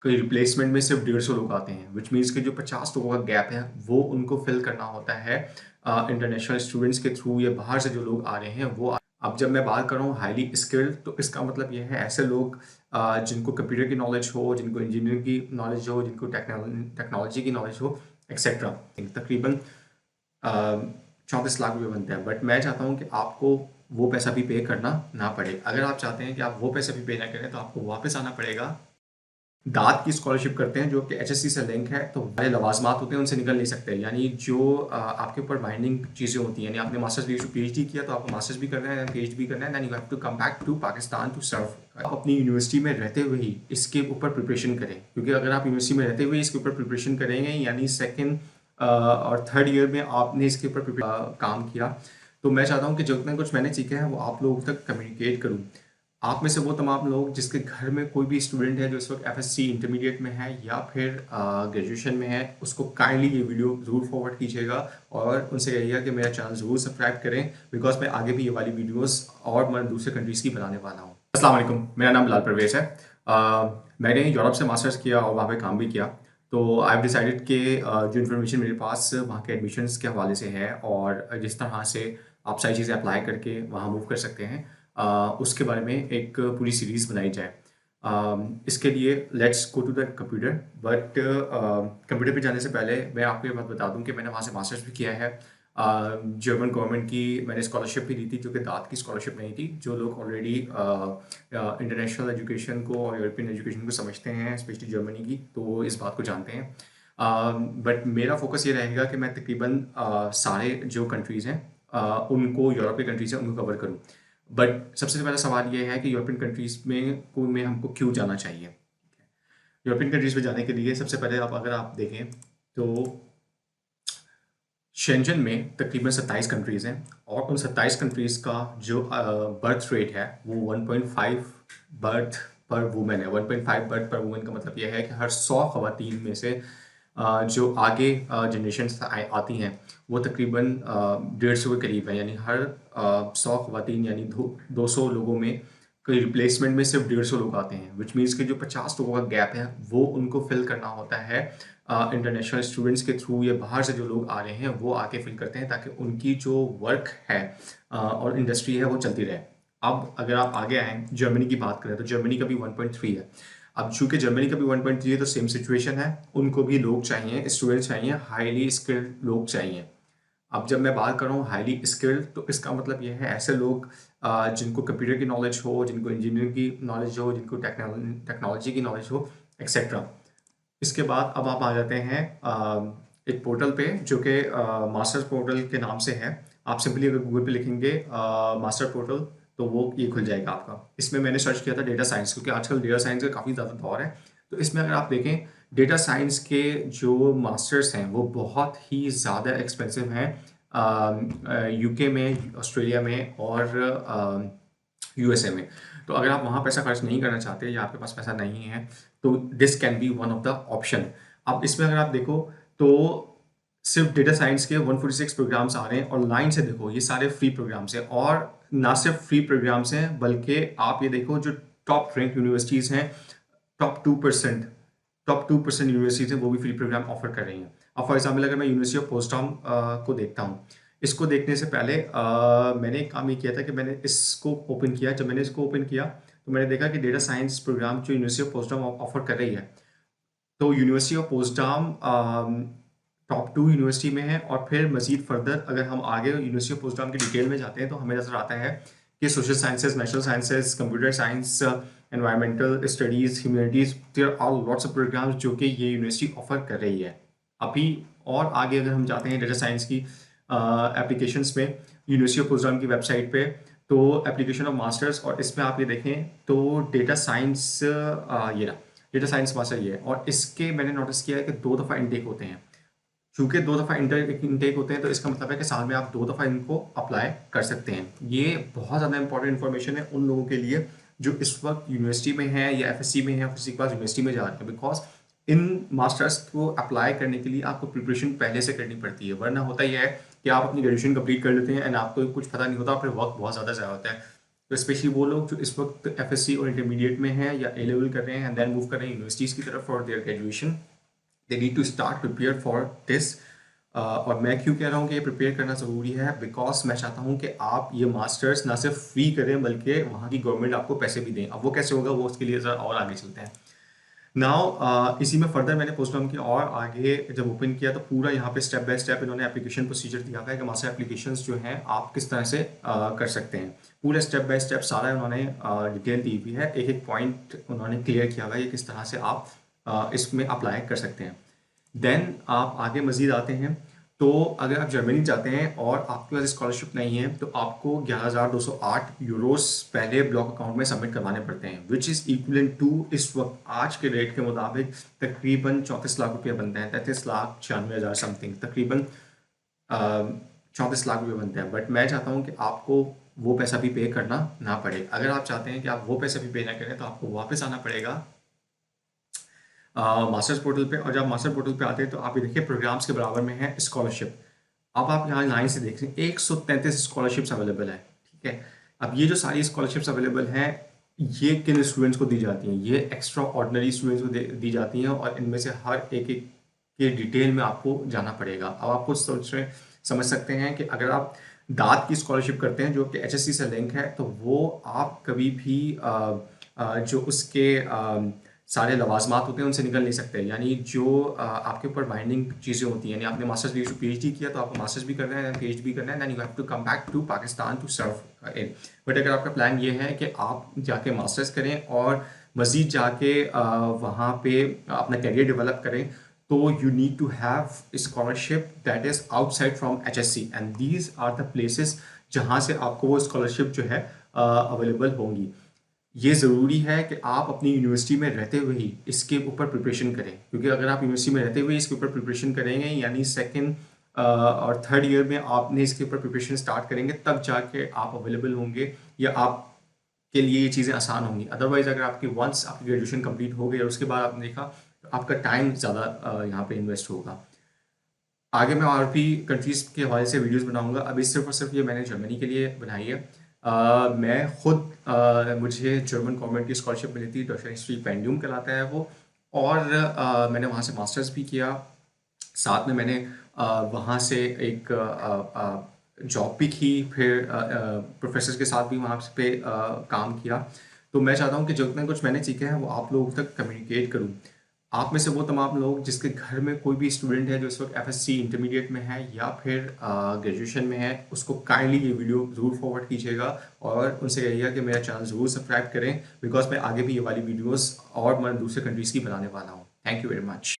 कई रिप्लेसमेंट में सिर्फ 150 लोग आते हैं, विच मीन्स कि जो 50 लोगों का गैप है वो उनको फिल करना होता है इंटरनेशनल स्टूडेंट्स के थ्रू या बाहर से जो लोग आ रहे हैं वो अब जब मैं बात कर रहा हूँ हाईली स्किल्ड, तो इसका मतलब ये है ऐसे लोग जिनको कंप्यूटर की नॉलेज हो, जिनको इंजीनियरिंग की नॉलेज हो, जिनको टेक्नोलॉजी की नॉलेज हो, एक्सेट्रा। तकरीबन 34 लाख रुपए बनते हैं, बट मैं चाहता हूँ कि आपको वो पैसा भी पे करना ना पड़े। अगर आप चाहते हैं कि आप वो पैसा भी पे ना करें तो आपको वापस आना पड़ेगा। दाद की स्कॉलरशिप करते हैं जो कि एचएससी से लिंक है, तो बड़े लवाजमात होते हैं, उनसे निकल नहीं सकते। यानी जो आपके ऊपर बाइंडिंग चीज़ें होती हैं, यानी आपने मास्टर्स पीएचडी किया तो आपको मास्टर्स भी करना है, पीएचडी भी करना है, then you have to come back to Pakistan to serve. आप अपनी यूनिवर्सिटी में रहते हुए ही इसके ऊपर प्रिपरेशन करें, क्योंकि अगर आप यूनिवर्सिटी में रहते हुए इसके ऊपर प्रिपरेशन करेंगे, यानी सेकेंड और थर्ड ईयर में आपने इसके ऊपर काम किया, तो मैं चाहता हूँ कि जितना कुछ मैंने सीखा है वो आप लोगों तक कम्युनिकेट करूँ। आप में से वो तमाम लोग जिसके घर में कोई भी स्टूडेंट है जो इस वक्त एफएससी इंटरमीडिएट में है या फिर ग्रेजुएशन में है, उसको काइंडली ये वीडियो ज़रूर फॉरवर्ड कीजिएगा और उनसे कहिएगा कि मेरा चैनल ज़रूर सब्सक्राइब करें, बिकॉज मैं आगे भी ये वाली वीडियोस और मैं दूसरे कंट्रीज़ की बनाने वाला हूँ। अस्सलाम वालेकुम, मेरा नाम बिलाल परवेज़ है। मैंने यूरोप से मास्टर्स किया और वहाँ पे काम भी किया, तो आई हैव डिसाइडेड कि जो इन्फॉर्मेशन मेरे पास वहाँ के एडमिशन्स के हवाले से है और जिस तरह से आप सारी चीज़ें अप्लाई करके वहाँ मूव कर सकते हैं, उसके बारे में एक पूरी सीरीज़ बनाई जाए। इसके लिए let's go to the computer, but computer पे जाने से पहले मैं आपको ये बात बता दूं कि मैंने वहाँ से मास्टर्स भी किया है। जर्मन गवर्नमेंट की मैंने स्कॉलरशिप भी ली थी, जो कि दाद की स्कॉलरशिप नहीं थी। जो लोग ऑलरेडी इंटरनेशनल एजुकेशन को और यूरोपियन एजुकेशन को समझते हैं, स्पेशली जर्मनी की, तो इस बात को जानते हैं। बट मेरा फोकस ये रहेगा कि मैं तकरीबन सारे जो कंट्रीज़ हैं उनको, यूरोपीय कंट्रीज़ हैं उनको कवर करूँ। बट सबसे पहला सवाल ये है कि यूरोपियन कंट्रीज़ में हमको क्यों जाना चाहिए। यूरोपियन कंट्रीज़ में जाने के लिए सबसे पहले अगर आप देखें तो शेंजन में तकरीबन 27 कंट्रीज़ हैं और उन 27 कंट्रीज़ का जो बर्थ रेट है वो 1.5 बर्थ पर वुमेन है। 1.5 बर्थ पर वुमेन का मतलब यह है कि हर 100 खवातीन में से जो आगे जनरेशन्स आती हैं वो तकरीबन 150 के करीब है। यानी हर 100 खवातीन यानी 200 लोगों में कोई रिप्लेसमेंट में सिर्फ 150 लोग आते हैं, विच मीन्स कि जो 50 लोगों का गैप है वो उनको फिल करना होता है इंटरनेशनल स्टूडेंट्स के थ्रू या बाहर से जो लोग आ रहे हैं वो आके फिल करते हैं, ताकि उनकी जो वर्क है और इंडस्ट्री है वो चलती रहे। अब अगर आप आगे आएँ, जर्मनी की बात करें तो जर्मनी का भी 1.3 है। अब चूंकि जर्मनी का भी 1.3 है तो सेम सिचुएशन है, उनको भी लोग चाहिए, स्टूडेंट्स चाहिए, हाईली स्किल्ड लोग चाहिए। अब जब मैं बात कर रहा हूँ हाईली स्किल्ड, तो इसका मतलब ये है ऐसे लोग जिनको कंप्यूटर की नॉलेज हो, जिनको इंजीनियरिंग की नॉलेज हो, जिनको टेक्नोलॉजी की नॉलेज हो, एक्सेट्रा। इसके बाद अब आप आ जाते हैं एक पोर्टल पे जो कि मास्टर्स पोर्टल के नाम से है। आप सिंपली अगर गूगल पे लिखेंगे मास्टर पोर्टल, तो वो ये खुल जाएगा आपका। इसमें मैंने सर्च किया था डेटा साइंस, क्योंकि आजकल डेटा साइंस का काफ़ी ज़्यादा दौर है। तो इसमें अगर आप देखें, डेटा साइंस के जो मास्टर्स हैं वो बहुत ही ज़्यादा एक्सपेंसिव हैं यूके में, ऑस्ट्रेलिया में और यूएसए में। तो अगर आप वहाँ पैसा खर्च नहीं करना चाहते या आपके पास पैसा नहीं है, तो this can be one of the option. अब इसमें अगर आप देखो तो सिर्फ डेटा साइंस के 146 प्रोग्राम्स आ रहे हैं और लाइन से देखो ये सारे फ्री प्रोग्राम्स हैं। और ना सिर्फ फ्री प्रोग्राम्स हैं, बल्कि आप ये देखो जो टॉप रैंक यूनिवर्सिटीज़ हैं, टॉप 2% टॉप 2% यूनिवर्सिटीज़ हैं वो भी फ्री प्रोग्राम ऑफर कर रही हैं। अब फॉर एग्जाम्पल अगर मैं यूनिवर्सिटी ऑफ पोस्टॉम को देखता हूँ, इसको देखने से पहले मैंने एक काम ये किया था कि मैंने इसको ओपन किया। जब मैंने इसको ओपन किया तो मैंने देखा कि डेटा साइंस प्रोग्राम जो यूनिवर्सिटी ऑफ पोस्टॉम ऑफर कर रही है, तो यूनिवर्सिटी ऑफ पोस्टॉम टॉप 2 यूनिवर्सिटी में है। और फिर मज़ीद फर्दर अगर हम आगे यूनिवर्सिटी ऑफ पोस्टॉम की डिटेल में जाते हैं तो हमें नज़र आता है कि social sciences, natural sciences, computer science, environmental studies, humanities, there are lots of programs जो कि ये यूनिवर्सिटी ऑफर कर रही है अभी। और आगे अगर हम जाते हैं डेटा साइंस की एप्लीकेशंस में, यूनिवर्सिटी ऑफ पोस्टॉम की वेबसाइट पे, तो एप्लीकेशन ऑफ मास्टर्स, और इसमें आप ये देखें तो डेटा साइंस ये रहा, डेटा साइंस मास्टर ये है। और इसके मैंने नोटिस किया है कि 2 दफ़ा इनटेक होते हैं। चूँकि 2 दफ़ा इनटेक होते हैं तो इसका मतलब है कि साल में आप 2 दफ़ा इनको अप्लाई कर सकते हैं। ये बहुत ज़्यादा इंपॉर्टेंट इन्फॉर्मेशन है उन लोगों के लिए जो इस वक्त यूनिवर्सिटी में है या एफएससी में है, फिर उसके बाद यूनिवर्सिटी में जा रहे हैं, बिकॉज इन मास्टर्स को अप्लाई करने के लिए आपको प्रिपरेशन पहले से करनी पड़ती है। वरना होता यह है कि आप अपनी ग्रेजुएशन कंप्लीट कर लेते हैं एंड आपको कुछ पता नहीं होता, फिर वक्त बहुत ज़्यादा ज़ाया होता है। तो स्पेशली वो लोग जो इस वक्त एफएससी और इंटरमीडिएट में हैं या ए लेवल कर रहे हैं एंड देन मूव कर रहे हैं यूनिवर्सिटीज़ की तरफ for their graduation, they need to start prepare for this. और मैं क्यों कह रहा हूँ कि ये प्रिपेयर करना ज़रूरी है, बिकॉज मैं चाहता हूँ कि आप ये मास्टर्स ना सिर्फ फ्री करें बल्कि वहाँ की गवर्नमेंट आपको पैसे भी दें। अब वो कैसे होगा, वो उसके लिए ज़रा और आगे चलते हैं। नाउ इसी में फर्दर मैंने पोस्ट ग्राम की और आगे जब ओपन किया तो पूरा यहाँ पे स्टेप बाय स्टेप इन्होंने एप्लीकेशन प्रोसीजर दिया हुआ है कि मास्टर एप्लीकेशंस जो हैं आप किस तरह से कर सकते हैं। पूरा स्टेप बाय स्टेप सारा उन्होंने डिटेल दी हुई है, एक एक पॉइंट उन्होंने क्लियर किया हुआ है, ये किस तरह से आप इसमें अप्लाई कर सकते हैं। देन आप आगे मज़ीद आते हैं तो अगर आप जर्मनी जाते हैं और आपके पास स्कॉलरशिप नहीं है तो आपको 11,208 यूरोस पहले ब्लॉक अकाउंट में सबमिट करवाने पड़ते हैं, विच इज़ इक्वलेंट टू इस वक्त आज के रेट के मुताबिक तकरीबन 34 लाख रुपये बनते हैं, 33,96,000 समथिंग, तकरीबन 34 लाख रुपये बनते हैं। बट मैं चाहता हूँ कि आपको वो पैसा भी पे करना ना पड़े। अगर आप चाहते हैं कि आप वो पैसा भी पे ना करें तो आपको वापस आना पड़ेगा मास्टर्स पोर्टल पे, और जब मास्टर पोर्टल पे आते हैं तो आप ये देखिए प्रोग्राम्स के बराबर में है स्कॉलरशिप। अब आप यहाँ लाइन से देख रहे हैं 133 स्कॉलरशिप्स अवेलेबल है, ठीक है। अब ये जो सारी स्कॉलरशिप्स अवेलेबल हैं ये किन स्टूडेंट्स को दी जाती हैं, ये एक्स्ट्रा ऑर्डिनरी स्टूडेंट्स को दी जाती हैं और इनमें से हर एक एक के डिटेल में आपको जाना पड़ेगा। अब आप कुछ समझ सकते हैं कि अगर आप दाद की स्कॉलरशिप करते हैं जो कि एचएससी से लिंक है तो वो आप कभी भी जो उसके सारे लवाजमात होते हैं उनसे निकल नहीं सकते। यानी जो आपके ऊपर बाइंडिंग चीज़ें होती हैं, यानी आपने मास्टर्स पीएचडी किया तो आपको मास्टर्स भी करना है, पीएचडी भी करना है, then you have to come back to Pakistan to serve in. But अगर आपका प्लान ये है कि आप जाके मास्टर्स करें और मज़ीद जाके वहाँ पे अपना करियर डेवलप करें तो you need to have scholarship that is outside from HSC and these are the places जहाँ से आपको वो स्कॉलरशिप जो है अवेलेबल होंगी। ये ज़रूरी है कि आप अपनी यूनिवर्सिटी में रहते हुए ही इसके ऊपर प्रिपरेशन करें, क्योंकि अगर आप यूनिवर्सिटी में रहते हुए इसके ऊपर प्रिपरेशन करेंगे यानी सेकंड और थर्ड ईयर में आपने इसके ऊपर प्रिपरेशन स्टार्ट करेंगे तब जाके आप अवेलेबल होंगे या आप के लिए ये चीज़ें आसान होंगी। अदरवाइज अगर आपकी वंस आपकी ग्रेजुएशन कंप्लीट हो गई और उसके बाद आपने देखा तो आपका टाइम ज़्यादा यहाँ पे इन्वेस्ट होगा। आगे मैं और भी कंट्रीज़ के हवाले से वीडियोस बनाऊंगा, अभी सिर्फ और सिर्फ ये मैंने जर्मनी के लिए बनाई है। मैं खुद मुझे जर्मन गवर्नमेंट की स्कॉलरशिप मिली थी, डॉक्टर स्टिपेंडियम कहलाता है वो, और मैंने वहाँ से मास्टर्स भी किया, साथ में मैंने वहाँ से एक जॉब भी की, फिर प्रोफेसर के साथ भी वहाँ पे काम किया। तो मैं चाहता हूँ कि जितना कुछ मैंने सीखा है वो आप लोगों तक कम्युनिकेट करूँ। आप में से वो तमाम लोग जिसके घर में कोई भी स्टूडेंट है जो इस वक्त एफएससी इंटरमीडिएट में है या फिर ग्रेजुएशन में है, उसको काइंडली ये वीडियो ज़रूर फॉरवर्ड कीजिएगा और उनसे कहिएगा कि मेरा चैनल ज़रूर सब्सक्राइब करें, बिकॉज मैं आगे भी ये वाली वीडियोस और मैं दूसरे कंट्रीज़ की बनाने वाला हूँ। Thank you very much.